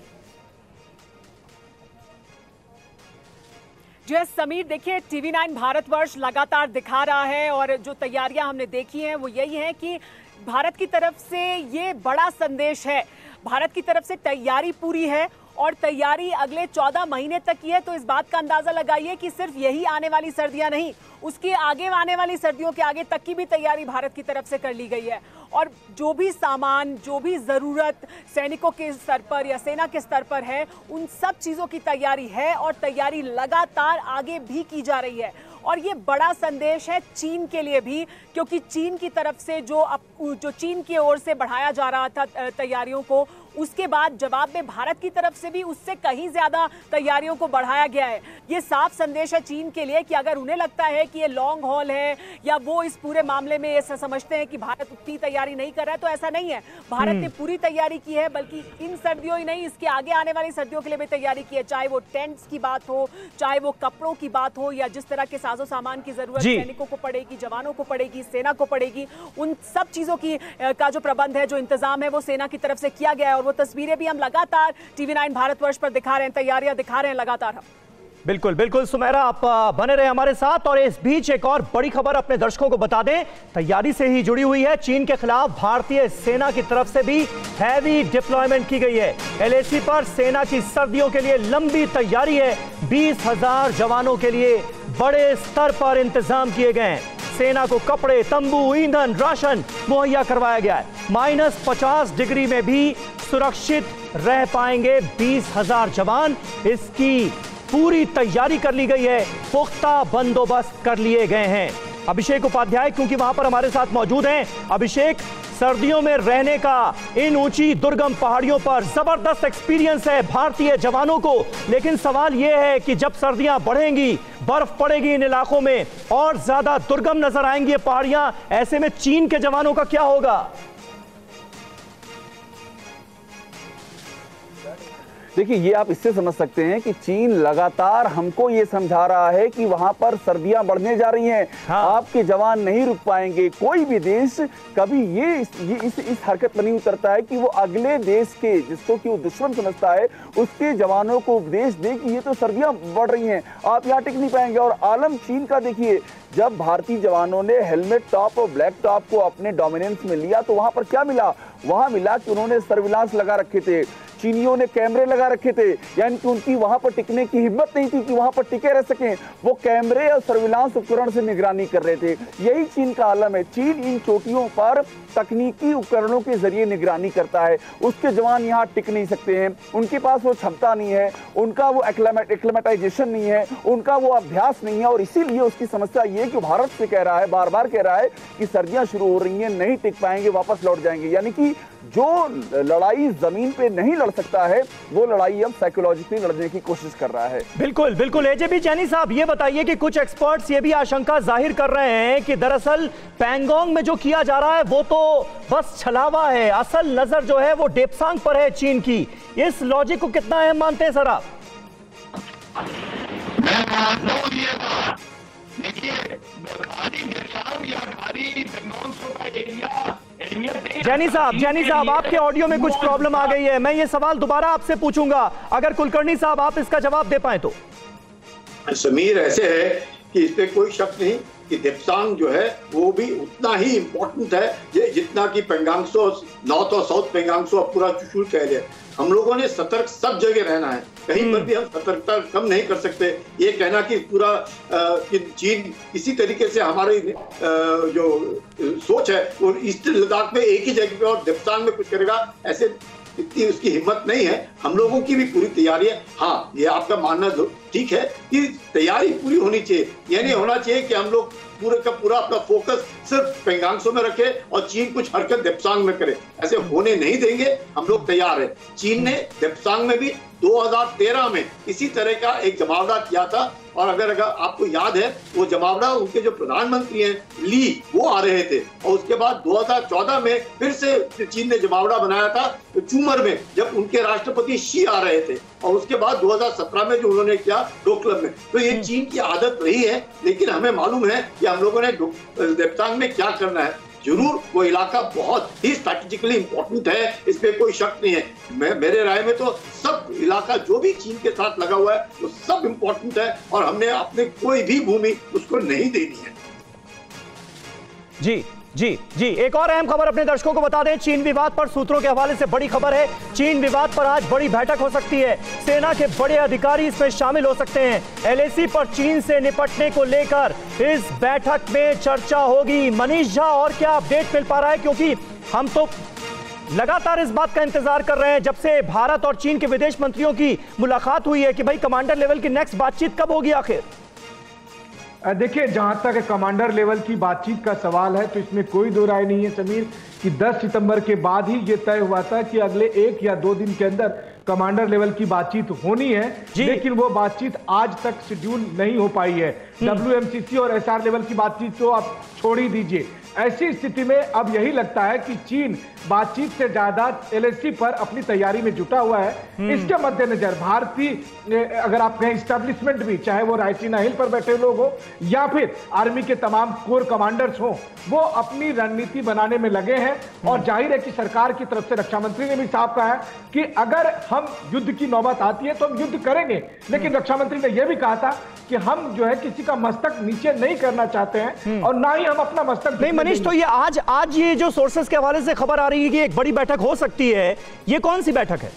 जी समीर, देखिए TV9 भारतवर्ष लगातार दिखा रहा है और जो तैयारियां हमने देखी हैं वो यही है कि भारत की तरफ से ये बड़ा संदेश है, भारत की तरफ से तैयारी पूरी है और तैयारी अगले 14 महीने तक की है। तो इस बात का अंदाजा लगाइए कि सिर्फ यही आने वाली सर्दियां नहीं, उसके आगे आने वाली सर्दियों के आगे तक की भी तैयारी भारत की तरफ से कर ली गई है। और जो भी सामान, जो भी ज़रूरत सैनिकों के स्तर पर या सेना के स्तर पर है, उन सब चीज़ों की तैयारी है और तैयारी लगातार आगे भी की जा रही है। और ये बड़ा संदेश है चीन के लिए भी, क्योंकि चीन की तरफ से जो चीन की ओर से बढ़ाया जा रहा था तैयारियों को, उसके बाद जवाब में भारत की तरफ से भी उससे कहीं ज्यादा तैयारियों को बढ़ाया गया है। ये साफ संदेश है चीन के लिए कि अगर उन्हें लगता है कि ये लॉन्ग हॉल है या वो इस पूरे मामले में ऐसा समझते हैं कि भारत उतनी तैयारी नहीं कर रहा है, तो ऐसा नहीं है। भारत ने पूरी तैयारी की है, बल्कि इन सर्दियों ही नहीं, इसके आगे आने वाली सर्दियों के लिए भी तैयारी की है। चाहे वो टेंट्स की बात हो, चाहे वो कपड़ों की बात हो, या जिस तरह के साजो सामान की जरूरत सैनिकों को पड़ेगी, जवानों को पड़ेगी, सेना को पड़ेगी, उन सब चीजों की का जो प्रबंध है, जो इंतजाम है, वो सेना की तरफ से किया गया है। और वो तस्वीरें भी हम लगातार TV9 भारतवर्ष पर दिखा रहे हैं, तैयारियां दिखा रहे हैं लगातार हम। बिल्कुल बिल्कुल सुमेरा, आप बने रहे हमारे साथ। और इस बीच एक और बड़ी खबर अपने दर्शकों को बता दें, तैयारी से ही जुड़ी हुई है। चीन के खिलाफ भारतीय सेना की तरफ से भी हैवी डिप्लॉयमेंट की गई है। एलएसी पर सेना की सर्दियों के लिए लंबी तैयारी है। 20,000 जवानों के लिए बड़े स्तर पर इंतजाम किए गए हैं। सेना को कपड़े, तंबू, ईंधन, राशन मुहैया करवाया गया है। -50 डिग्री में भी सुरक्षित रह पाएंगे 20,000 जवान। इसकी पूरी तैयारी कर ली गई है, पुख्ता बंदोबस्त कर लिए गए हैं। अभिषेक उपाध्याय क्योंकि वहां पर हमारे साथ मौजूद हैं। अभिषेक, सर्दियों में रहने का इन ऊंची दुर्गम पहाड़ियों पर जबरदस्त एक्सपीरियंस है भारतीय जवानों को, लेकिन सवाल यह है कि जब सर्दियां बढ़ेंगी, बर्फ पड़ेगी इन इलाकों में और ज्यादा दुर्गम नजर आएंगी ये पहाड़ियां, ऐसे में चीन के जवानों का क्या होगा? देखिए, ये आप इससे समझ सकते हैं कि चीन लगातार हमको ये समझा रहा है कि वहां पर सर्दियां बढ़ने जा रही हैं। हाँ। आपके जवान नहीं रुक पाएंगे। कोई भी देश कभी ये इस हरकत में नहीं उतरता है कि वो अगले देश के, जिसको कि वो दुश्मन समझता है, उसके जवानों को उपदेश दे कि ये तो सर्दियां बढ़ रही हैं, आप यहाँ टिक नहीं पाएंगे। और आलम चीन का देखिए, जब भारतीय जवानों ने हेलमेट टॉप और ब्लैक टॉप को अपने डोमिनेंस में लिया तो वहां पर क्या मिला? वहां मिला कि उन्होंने सर्विलांस लगा रखे थे, चीनियों ने कैमरे लगा रखे थे, यानी कि उनकी वहां पर टिकने की हिम्मत नहीं थी कि वहां पर टिके रह सकें। वो कैमरे और सर्विलांस उपकरण से निगरानी कर रहे थे। यही चीन का आलम है। चीन इन चोटियों पर तकनीकी उपकरणों के जरिए निगरानी करता है। उसके जवान यहाँ टिक नहीं सकते हैं, उनके पास वो क्षमता नहीं है, उनका वो एक्लेमेटाइजेशन नहीं है, उनका वो अभ्यास नहीं है। और इसीलिए उसकी समस्या ये कि भारत से कह रहा है, बार बार कह रहा है कि सर्दियां शुरू हो रही हैं, नहीं टिक पाएंगे, वापस लौट जाएंगे। यानी कि जो लड़ाई जमीन पे नहीं लड़ सकता है, वो लड़ाई अब साइकोलॉजिकली लड़ने की कोशिश कर रहा है। बिल्कुल बिल्कुल। एजेबी जैनी साहब, ये बताइए कि कुछ एक्सपर्ट्स ये भी आशंका जाहिर कर रहे हैं कि दरअसल पैंगोंग में जो किया जा रहा है वो तो बस छलावा है, असल नजर जो है वो डेप्सांग पर है चीन की। इस लॉजिक को कितना अहम मानते हैं सर आप? मैं मानता हूं ये बात। देखिए, जैनी साहब आपके ऑडियो में कुछ प्रॉब्लम आ गई है। मैं ये सवाल दोबारा आपसे पूछूंगा, अगर कुलकर्णी साहब आप इसका जवाब दे पाए तो। समीर, ऐसे है कि इस पे कोई शक नहीं कि देप्सांग जो है वो भी उतना ही इम्पोर्टेंट है जितना कि पेंगांगसो, नॉर्थ और साउथ पेंगांगसो और पूरा चुशुल कह रहे। हम लोगों ने सतर्क सब जगह रहना है, कहीं पर भी हम सतर्कता कम नहीं कर सकते। ये कहना कि पूरा कि चीन इसी तरीके से हमारी जो सोच है वो ईस्ट लद्दाख में एक ही जगह पे और देप्सांग में कुछ करेगा, ऐसे इतनी उसकी हिम्मत नहीं है। हम लोगों की भी पूरी तैयारी है। हाँ, ये आपका मानना ठीक है कि तैयारी पूरी होनी चाहिए। ये नहीं होना चाहिए कि हम लोग पूरे का पूरा अपना फोकस सिर्फ पेंगांगसो में रखे और चीन कुछ हरकत देप्सांग में करे। ऐसे होने नहीं देंगे। हम लोग तैयार है। चीन ने देप्सांग में भी 2013 में इसी तरह का एक जमावड़ा किया था। और अगर आपको याद है, वो जमावड़ा उनके जो प्रधानमंत्री हैं ली, वो आ रहे थे। और उसके बाद 2014 में फिर से चीन ने जमावड़ा बनाया था चूमर में, जब उनके राष्ट्रपति शी आ रहे थे। और उसके बाद 2017 में जो उन्होंने किया डोकलम में। तो ये चीन की आदत रही है, लेकिन हमें मालूम है कि हम लोगों ने देप्तांग में क्या करना है। जरूर वो इलाका बहुत ही स्ट्रैटेजिकली इंपॉर्टेंट है, इसमें कोई शक नहीं है। मेरे राय में तो सब इलाका जो भी चीन के साथ लगा हुआ है वो सब इंपॉर्टेंट है, और हमने अपने कोई भी भूमि उसको नहीं देनी है। जी जी जी, एक और अहम खबर अपने दर्शकों को बता दें। चीन विवाद पर सूत्रों के हवाले से बड़ी खबर है। चीन विवाद पर आज बड़ी बैठक हो सकती है। सेना के बड़े अधिकारी इसमें शामिल हो सकते हैं। एलएसी पर चीन से निपटने को लेकर इस बैठक में चर्चा होगी। मनीष झा, और क्या अपडेट मिल पा रहा है, क्योंकि हम तो लगातार इस बात का इंतजार कर रहे हैं जब से भारत और चीन के विदेश मंत्रियों की मुलाकात हुई है कि भाई कमांडर लेवल की नेक्स्ट बातचीत कब होगी आखिर। देखिए, जहां तक कमांडर लेवल की बातचीत का सवाल है तो इसमें कोई दो राय नहीं है समीर कि 10 सितंबर के बाद ही ये तय हुआ था कि अगले 1 या 2 दिन के अंदर कमांडर लेवल की बातचीत होनी है, लेकिन वो बातचीत आज तक शेड्यूल नहीं हो पाई है। WMCC और SR लेवल की बातचीत तो आप छोड़ ही दीजिए। ऐसी स्थिति में अब यही लगता है कि चीन बातचीत से ज्यादा LAC पर अपनी तैयारी में जुटा हुआ है। इसके मद्देनजर भारतीय अगर आप कहें स्टैब्लिशमेंट भी, चाहे वो रायसीना हिल पर बैठे लोग हो या फिर आर्मी के तमाम कोर कमांडर्स हो, वो अपनी रणनीति बनाने में लगे हैं। और जाहिर है कि सरकार की तरफ से रक्षा मंत्री ने भी साफ कहा है कि अगर हम युद्ध की नौबत आती है तो हम युद्ध करेंगे, लेकिन रक्षा मंत्री ने यह भी कहा था कि हम जो है किसी का मस्तक नीचे नहीं करना चाहते हैं और ना ही हम अपना मस्तक। नहीं मनीष, तो ये आज ये जो सोर्सेस के हवाले से खबर आ रही है कि एक बड़ी बैठक हो सकती है, ये कौन सी बैठक है?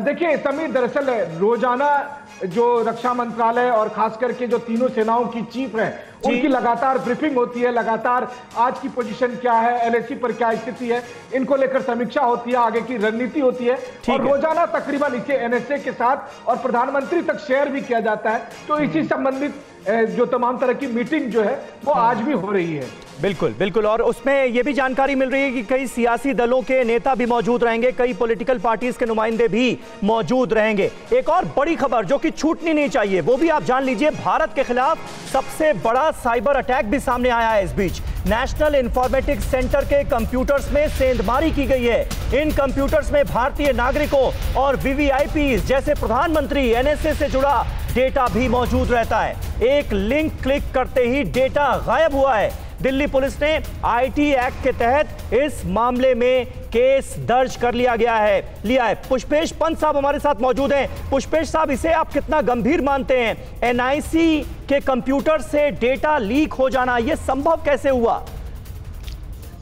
देखिए समीर, दरअसल रोजाना जो रक्षा मंत्रालय और खास करके जो तीनों सेनाओं की चीफ हैं उनकी लगातार ब्रीफिंग होती है। लगातार आज की पोजीशन क्या है, LAC पर क्या स्थिति है, इनको लेकर समीक्षा होती है, आगे की रणनीति होती है। और रोजाना तकरीबन इसे NSA के साथ और प्रधानमंत्री तक शेयर भी किया जाता है। तो इसी संबंधित जो तमाम तरह की मीटिंग जो है वो आज भी हो रही है। बिल्कुल बिल्कुल, और उसमें यह भी जानकारी मिल रही है कि कई सियासी दलों के नेता भी मौजूद रहेंगे, कई पॉलिटिकल पार्टीज के नुमाइंदे भी मौजूद रहेंगे। एक और बड़ी खबर जो कि छूटनी नहीं चाहिए वो भी आप जान लीजिए, भारत के खिलाफ सबसे बड़ा साइबर अटैक भी सामने आया है। इस बीच नेशनल इंफॉर्मेटिक्स सेंटर के कंप्यूटर्स में सेंधमारी की गई है। इन कंप्यूटर्स में भारतीय नागरिकों और VVIP जैसे प्रधानमंत्री, NSA से जुड़ा डेटा भी मौजूद रहता है। एक लिंक क्लिक करते ही डेटा गायब हुआ है। दिल्ली पुलिस ने IT एक्ट के तहत इस मामले में केस दर्ज कर लिया है। पुष्पेश पंत साहब हमारे साथ मौजूद हैं। पुष्पेश साहब, इसे आप कितना गंभीर मानते हैं? NIC के कंप्यूटर से डेटा लीक हो जाना, यह संभव कैसे हुआ?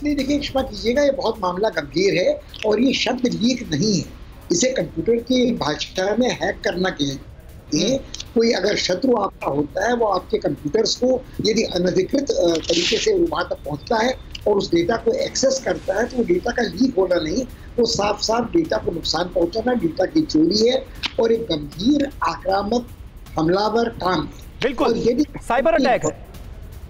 नहीं, देखिए क्षमा कीजिएगा, ये बहुत मामला गंभीर है और ये शब्द लीक नहीं है। इसे कंप्यूटर की भाषा में हैक करना कहते हैं। कोई अगर शत्रु आपका होता है, वो आपके कंप्यूटर्स को यदि अनधिकृत तरीके से वहां तक पहुंचता है और उस डेटा को एक्सेस करता है, तो वो डेटा का लीक होना नहीं, वो साफ साफ डेटा को नुकसान पहुंचाना, डेटा की चोरी है और एक गंभीर आक्रामक हमलावर काम है। बिल्कुल, यदि साइबर अटैक है।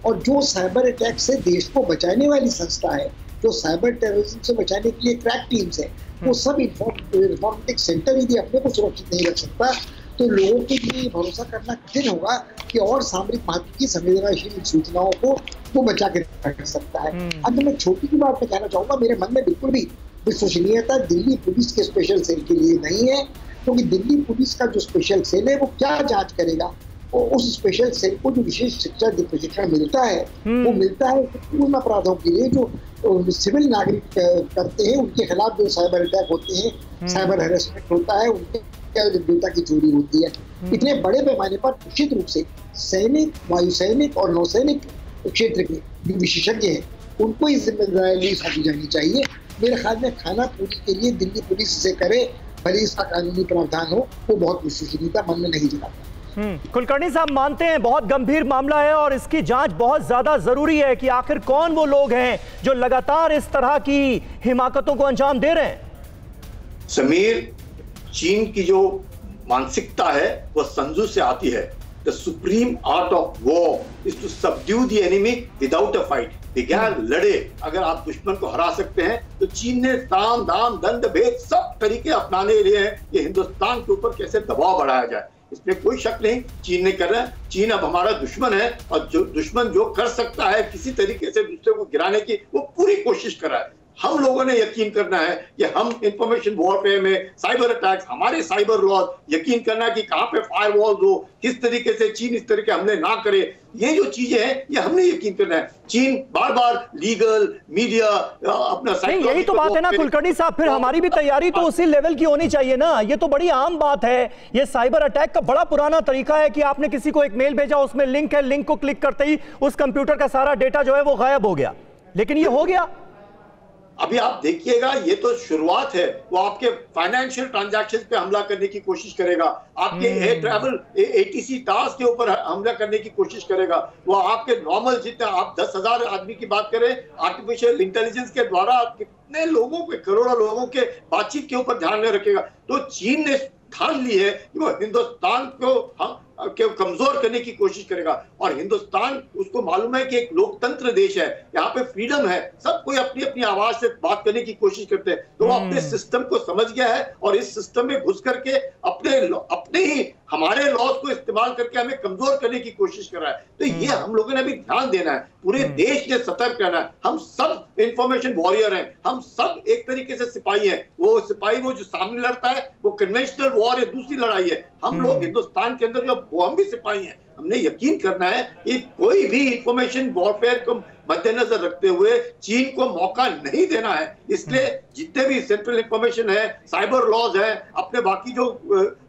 और जो साइबर अटैक से देश को बचाने वाली संस्था है, जो साइबर टेररिज्म से बचाने के लिए क्रैक टीम्स है, वो सब इंफॉर्मेटिक्स सेंटर यदि अपने को सुरक्षित नहीं रख सकता तो लोगों के लिए भरोसा करना कठिन होगा कि और सामरिक महत्व की संवेदनशील सूचनाओं को वो बचा के रख सकता है। अब मैं छोटी सी बात में कहना चाहूंगा, मेरे मन में बिल्कुल भी विश्वसनीयता दिल्ली पुलिस के स्पेशल सेल के लिए नहीं है, क्योंकि दिल्ली पुलिस का जो स्पेशल सेल है वो क्या जांच करेगा? और उस स्पेशल सेल को जो विशेष शिक्षा प्रशिक्षण मिलता है वो मिलता है पूर्ण अपराधों के लिए जो सिविल नागरिक करते हैं, उनके खिलाफ जो साइबर अटैक होते हैं, साइबर हेरेसमेंट होता है, उनके डेटा की चोरी होती है। इतने बड़े पैमाने पर निश्चित रूप से सैनिक, वायुसैनिक और नौसैनिक क्षेत्र के जो विशेषज्ञ हैं उनको इस जिम्मेदारी सौंपी जानी चाहिए। मेरे ख्याल में खाना पूरी के लिए दिल्ली पुलिस इसे करे, भले इसका कानूनी प्रावधान हो, वो बहुत विश्वसनीयता मन में नहीं जगाता। कुलकर्णी साहब मानते हैं बहुत गंभीर मामला है और इसकी जांच बहुत ज्यादा जरूरी है कि आखिर कौन वो लोग हैं जो लगातार इस तरह की हिमाकतों को अंजाम दे रहे हैं। समीर, चीन की जो मानसिकता है वह संजू से आती है। The supreme art of war is to subdue the enemy without a fight. बगैर लड़े अगर आप दुश्मन को हरा सकते हैं, तो चीन ने साम दाम दंड भेद सब तरीके अपनाने लिए हैं कि हिंदुस्तान के ऊपर कैसे दबाव बढ़ाया जाए। इसमें कोई शक नहीं, चीन ने कर रहा है। चीन अब हमारा दुश्मन है और जो दुश्मन जो कर सकता है किसी तरीके से दूसरे को गिराने की, वो पूरी कोशिश कर रहा है। हम लोगों ने यकीन करना है कि हम इंफॉर्मेशन वॉरफेयर में साइबर अटैक्स, हमारे साइबर लॉ, यकीन करना है कि कहां पे फायरवॉल्स हो, किस तरीके से चीन इस तरह के हमले ना करे, ये जो चीजें हैं ये हमने यकीन करना है। चीन बार बार लीगल मीडिया अपना नहीं, यही तो बात है ना कुलकर्णी साहब, फिर हमारी भी तैयारी तो उसी लेवल की होनी चाहिए ना। ये तो बड़ी आम बात है। ये साइबर अटैक का बड़ा पुराना तरीका है कि आपने किसी को एक मेल भेजा, उसमें लिंक है, लिंक को क्लिक करते ही उस कंप्यूटर का सारा डेटा जो है वो गायब हो गया। लेकिन ये हो गया। अभी आप देखिएगा, ये तो शुरुआत है। वो आपके फाइनेंशियल ट्रांजैक्शंस पे हमला करने की कोशिश करेगा, आपके एयर ट्रैवल ATC टास्क के ऊपर हमला करने की कोशिश करेगा। वो आपके नॉर्मल जितने आप 10,000 आदमी की बात करें, आर्टिफिशियल इंटेलिजेंस के द्वारा कितने लोगों के, करोड़ों लोगों के बातचीत के ऊपर ध्यान में रखेगा। तो चीन ने ठान ली है कि वो हिंदुस्तान को कमजोर करने की कोशिश करेगा। और हिंदुस्तान, उसको मालूम है कि एक लोकतंत्र देश है, यहाँ पे फ्रीडम है, सब कोई अपनी अपनी आवाज से बात करने की कोशिश करते हैं। तो वो अपने सिस्टम को समझ गया है और इस सिस्टम में घुस करके अपने ही हमारे लॉज को इस्तेमाल करके हमें कमजोर करने की कोशिश कर रहा है। तो ये हम लोगों ने भी ध्यान देना है, पूरे देश ने सतर्क रहना है। हम सब इंफॉर्मेशन वॉरियर हैं, हम सब एक तरीके से सिपाही हैं। वो सिपाही वो जो सामने लड़ता है वो कन्वेंशनल वॉर है, दूसरी लड़ाई है। हम लोग हिंदुस्तान के अंदर जो वो हम भी सिपाही हैं। हमने यकीन करना है कि कोई भी इंफॉर्मेशन वॉरफेयर को मद्देनजर रखते हुए चीन को मौका नहीं देना है। इसलिए जितने भी सेंट्रल इंफॉर्मेशन है, साइबर लॉज है, अपने बाकी जो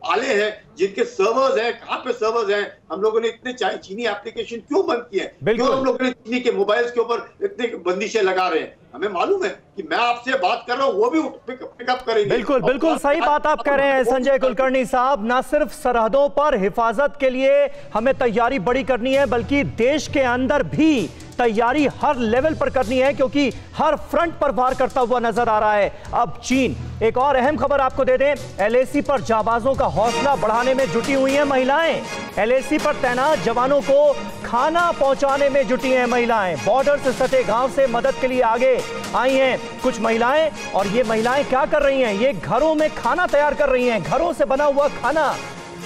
आले हैं, जिनके सर्वर्स हैं, कहां पे सर्वर्स हैं, हम लोगों ने इतने चीनी एप्लीकेशन क्यों बंद किए, क्यों हम लोगों ने चीनी के मोबाइल्स के ऊपर इतनी बंदिशें लगा रहे हैं। हमें मालूम है कि मैं आपसे बात कर रहा हूं, वो भी पिकअप करेंगे। बिल्कुल बिल्कुल सही बात आप कह रहे हैं संजय कुलकर्णी साहब। ना सिर्फ सरहदों पर हिफाजत के लिए हमें तैयारी बड़ी करनी है, बल्कि देश के अंदर भी तैयारी हर लेवल पर करनी है, क्योंकि हर फ्रंट पर वार करता हुआ नजर आ रहा है अब चीन। एक और अहम खबर आपको दे दें, LAC पर जाबाजों का हौसला बढ़ाने में जुटी हुई हैं महिलाएं। LAC पर तैनात जवानों को खाना पहुंचाने में जुटी हैं महिलाएं। बॉर्डर से सटे गांव से मदद के लिए आगे आई हैं कुछ महिलाएं। और ये महिलाएं क्या कर रही हैं? ये घरों में खाना तैयार कर रही हैं। घरों से बना हुआ खाना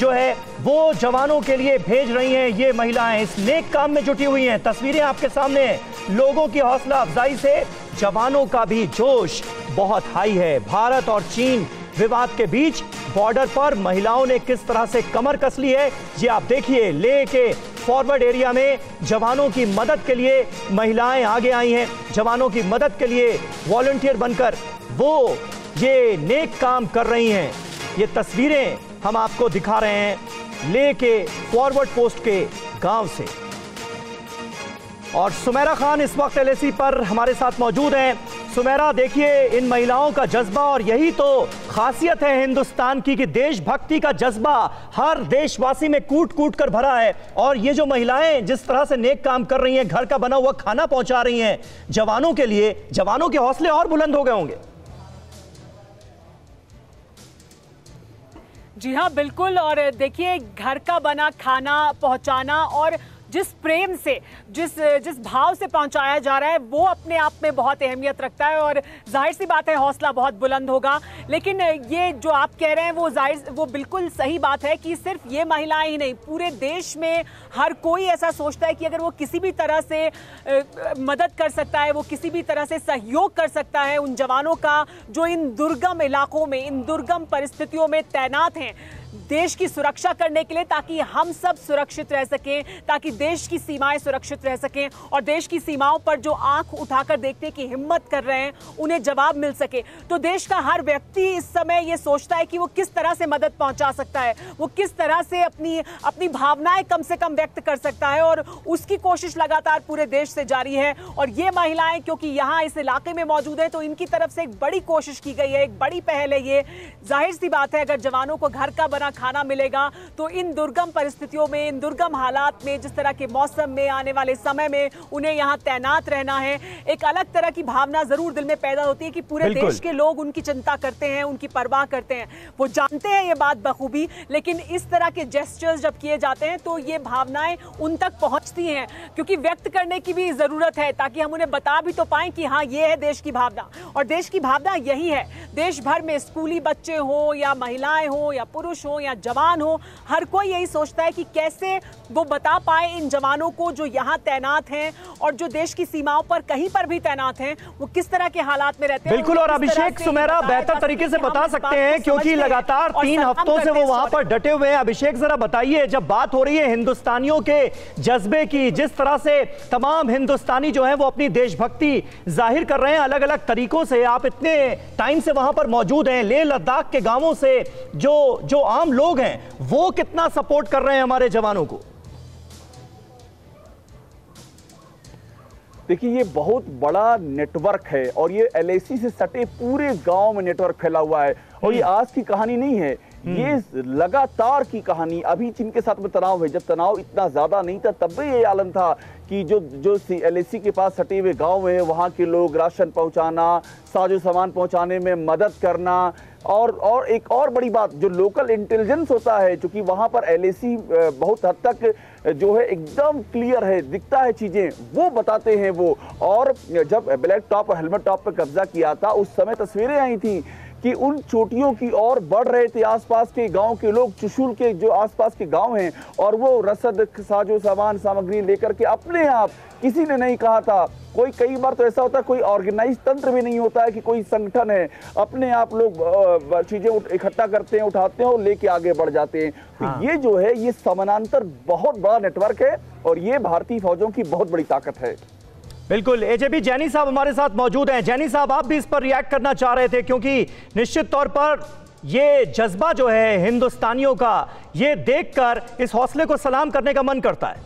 जो है वो जवानों के लिए भेज रही हैं ये महिलाएं। इस नेक काम में जुटी हुई हैं। तस्वीरें आपके सामने हैं। लोगों की हौसला अफजाई से जवानों का भी जोश बहुत हाई है। भारत और चीन विवाद के बीच बॉर्डर पर महिलाओं ने किस तरह से कमर कस ली है, ये आप देखिए। लेह के फॉरवर्ड एरिया में जवानों की मदद के लिए महिलाएं आगे आई हैं। जवानों की मदद के लिए वॉलंटियर बनकर वो ये नेक काम कर रही हैं। ये तस्वीरें हम आपको दिखा रहे हैं लेह के फॉरवर्ड पोस्ट के गांव से। और सुमेरा खान इस वक्त LAC पर हमारे साथ मौजूद हैं। सुमेरा, देखिए इन महिलाओं का जज्बा, और यही तो खासियत है हिंदुस्तान की कि देशभक्ति का जज्बा हर देशवासी में कूट कूट कर भरा है। और ये जो महिलाएं जिस तरह से नेक काम कर रही हैं, घर का बना हुआ खाना पहुंचा रही हैं जवानों के लिए, जवानों के हौसले और बुलंद हो गए होंगे। जी हाँ, बिल्कुल। और देखिए, घर का बना खाना पहुंचाना और जिस प्रेम से, जिस भाव से पहुंचाया जा रहा है, वो अपने आप में बहुत अहमियत रखता है। और जाहिर सी बात है हौसला बहुत बुलंद होगा। लेकिन ये जो आप कह रहे हैं वो बिल्कुल सही बात है कि सिर्फ ये महिलाएं ही नहीं, पूरे देश में हर कोई ऐसा सोचता है कि अगर वो किसी भी तरह से मदद कर सकता है, वो किसी भी तरह से सहयोग कर सकता है उन जवानों का जो इन दुर्गम इलाकों में, इन दुर्गम परिस्थितियों में तैनात हैं देश की सुरक्षा करने के लिए, ताकि हम सब सुरक्षित रह सकें, ताकि देश की सीमाएं सुरक्षित रह सकें और देश की सीमाओं पर जो आंख उठाकर देखने की हिम्मत कर रहे हैं उन्हें जवाब मिल सके। तो देश का हर व्यक्ति इस समय ये सोचता है कि वो किस तरह से मदद पहुंचा सकता है, वो किस तरह से अपनी भावनाएं कम से कम व्यक्त कर सकता है, और उसकी कोशिश लगातार पूरे देश से जारी है। और ये महिलाएं क्योंकि यहाँ इस इलाके में मौजूद है, तो इनकी तरफ से एक बड़ी कोशिश की गई है, एक बड़ी पहल है ये। जाहिर सी बात है अगर जवानों को घर का बना खाना मिलेगा तो इन दुर्गम परिस्थितियों में, इन दुर्गम हालात में, जिस तरह के मौसम में, आने वाले समय में उन्हें यहाँ तैनात रहना है, एक अलग तरह की भावना जरूर दिल में पैदा होती है कि पूरे देश के लोग उनकी चिंता करते हैं, उनकी परवाह करते हैं। वो जानते हैं ये बात बखूबी, लेकिन इस तरह के जेस्चर्स जब किए जाते हैं तो ये भावनाएं उन तक पहुंचती हैं। क्योंकि व्यक्त करने की भी जरूरत है ताकि हम उन्हें बता भी तो पाएं कि हाँ ये है देश की भावना। और देश की भावना यही है, देश भर में स्कूली बच्चे हो या महिलाएं हो या पुरुष हो या जवान हो, हर कोई यही सोचता है कि कैसे वो बता पाए इन जवानों को जो यहाँ तैनात हैं और जो देश की सीमाओं पर कहीं पर भी तैनात हैं, वो किस तरह के हालात में रहते हैं। बिल्कुल, और अभिषेक सुमेरा बेहतर तरीके से बता सकते हैं क्योंकि लगातार 3 हफ्तों से वो वहां पर डटे हुए हैं। अभिषेक जरा बताइए, जब बात हो रही है हिंदुस्तानियों के जज्बे की, जिस तरह से तमाम हिंदुस्तानी जो है वो अपनी देशभक्ति जाहिर कर रहे हैं अलग अलग तरीकों से, आप इतने टाइम से वहां पर मौजूद हैं, लेह लद्दाख के गांवों से जो आम लोग हैं वो कितना सपोर्ट कर रहे हैं हमारे जवानों को? देखिए, ये बहुत बड़ा नेटवर्क है और ये LAC से सटे पूरे गांव में नेटवर्क फैला हुआ है। और ये आज की कहानी नहीं है, ये लगातार की कहानी। अभी जिनके साथ में तनाव है, जब तनाव इतना ज्यादा नहीं था तब भी ये आलम था कि जो LAC के पास सटे हुए गांव है वहां के लोग राशन पहुंचाना, साजो सामान पहुंचाने में मदद करना। और एक और बड़ी बात, जो लोकल इंटेलिजेंस होता है, क्योंकि वहां पर LAC बहुत हद तक जो है एकदम क्लियर है, दिखता है चीजें, वो बताते हैं वो। और जब ब्लैक टॉप और हेलमेट टॉप पर कब्जा किया था उस समय तस्वीरें आई थी कि उन चोटियों की ओर बढ़ रहे थे आसपास के गांव के लोग, चुशुल के जो आसपास के गांव हैं, और वो रसद, साजो सामान, सामग्री लेकर के अपने आप, किसी ने नहीं कहा था। कई बार तो ऐसा होता है, कोई ऑर्गेनाइज तंत्र भी नहीं होता है कि कोई संगठन है, अपने आप लोग चीजें इकट्ठा करते हैं, उठाते हैं और लेके आगे बढ़ जाते हैं। तो ये जो है ये समानांतर बहुत बड़ा नेटवर्क है और ये भारतीय फौजों की बहुत बड़ी ताकत है। बिल्कुल, AJP जैनी साहब हमारे साथ मौजूद हैं। जैनी साहब, आप भी इस पर रिएक्ट करना चाह रहे थे क्योंकि निश्चित तौर पर ये जज्बा जो है हिंदुस्तानियों का, ये देखकर इस हौसले को सलाम करने का मन करता है।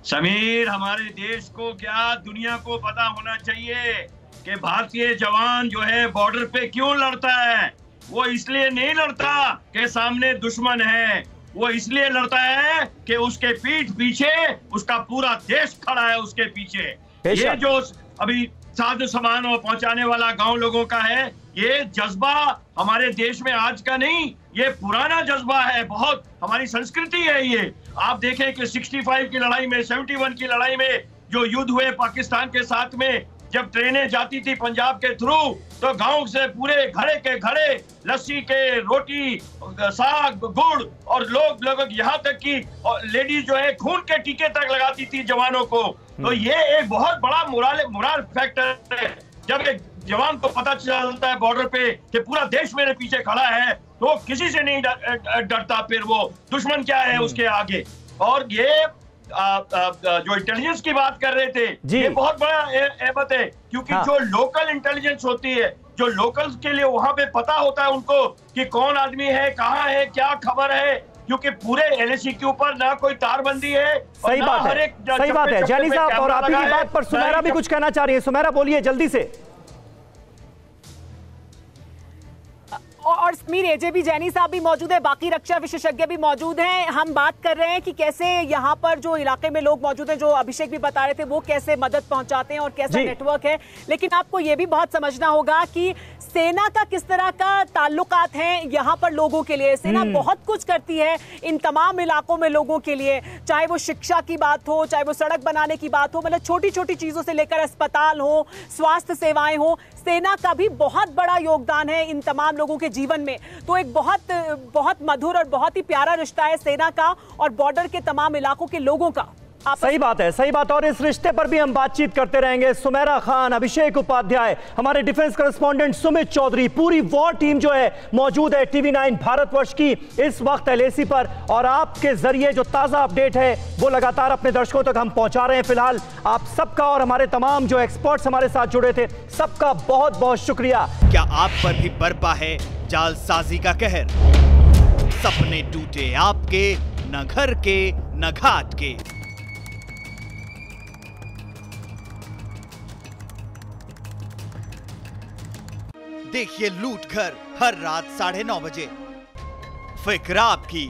समीर, हमारे देश को क्या दुनिया को पता होना चाहिए कि भारतीय जवान जो है बॉर्डर पे क्यों लड़ता है। वो इसलिए नहीं लड़ता कि सामने दुश्मन है, वो इसलिए लड़ता है कि उसके पीठ पीछे उसका पूरा देश खड़ा है उसके पीछे। ये जो अभी साधु सामान पहुंचाने वाला गांव लोगों का है, ये जज्बा हमारे देश में आज का नहीं, ये पुराना जज्बा है, बहुत हमारी संस्कृति है ये। आप देखें कि 65 की लड़ाई में, 71 की लड़ाई में जो युद्ध हुए पाकिस्तान के साथ में, जब ट्रेनें जाती थी पंजाब के थ्रू, तो गांव से पूरे घड़े के घड़े लस्सी के, रोटी, साग, गुड़, और लोग यहाँ तक कि लेडीज जो है खून के टीके तक लगाती थी जवानों को। तो ये एक बहुत बड़ा मोरल फैक्टर है। जब एक जवान को पता चलता है बॉर्डर पे कि पूरा देश मेरे पीछे खड़ा है, तो किसी से नहीं डरता, फिर वो दुश्मन क्या है उसके आगे। और ये जो इंटेलिजेंस की बात कर रहे थे, ये बहुत बड़ा अहमत है, क्योंकि जो लोकल इंटेलिजेंस होती है, जो लोकल्स के लिए वहां पे पता होता है उनको कि कौन आदमी है, कहाँ है, क्या खबर है, क्योंकि पूरे LAC के ऊपर ना कोई तारबंदी है। सही बात है, सही बात है जैनी साहब। और आप की बात पर सुमेरा भी कुछ कहना चाह रही है। सुमेरा, बोलिए जल्दी से। और समीर, AJP जैनी साहब भी मौजूद है, बाकी रक्षा विशेषज्ञ भी मौजूद हैं। हम बात कर रहे हैं कि कैसे यहाँ पर जो इलाके में लोग मौजूद हैं, जो अभिषेक भी बता रहे थे, वो कैसे मदद पहुंचाते हैं और कैसा नेटवर्क है। लेकिन आपको ये भी बहुत समझना होगा कि सेना का किस तरह का ताल्लुकात है यहाँ पर लोगों के लिए। सेना बहुत कुछ करती है इन तमाम इलाकों में लोगों के लिए, चाहे वो शिक्षा की बात हो, चाहे वो सड़क बनाने की बात हो, मतलब छोटी छोटी चीजों से लेकर अस्पताल हो, स्वास्थ्य सेवाएं हो, सेना का भी बहुत बड़ा योगदान है इन तमाम लोगों के जीवन में। तो एक बहुत मधुर और बहुत ही प्यारा रिश्ता है सेना का और बॉर्डर के तमाम इलाकों के लोगों का। सही बात है, सही बात। और इस रिश्ते पर भी हम बातचीत करते रहेंगे। सुमेरा खान, अभिषेक उपाध्याय, हमारे डिफेंस करेस्पॉन्डेंट सुमित चौधरी, पूरी वॉर टीम जो है मौजूद है TV9 भारतवर्ष की इस वक्त LAC पर। और आपके जरिए जो ताजा अपडेट है वो लगातार अपने दर्शकों तक हम पहुंचा रहे हैं। फिलहाल आप सबका और हमारे तमाम जो एक्सपर्ट्स हमारे साथ जुड़े थे, सबका बहुत बहुत शुक्रिया। क्या आप पर भी बरपा है जालसाजी का कहर? सपने टूटे आपके, न घर के न घाट के। देखिए लूट घर हर रात 9:30 बजे। फिक्र आपकी,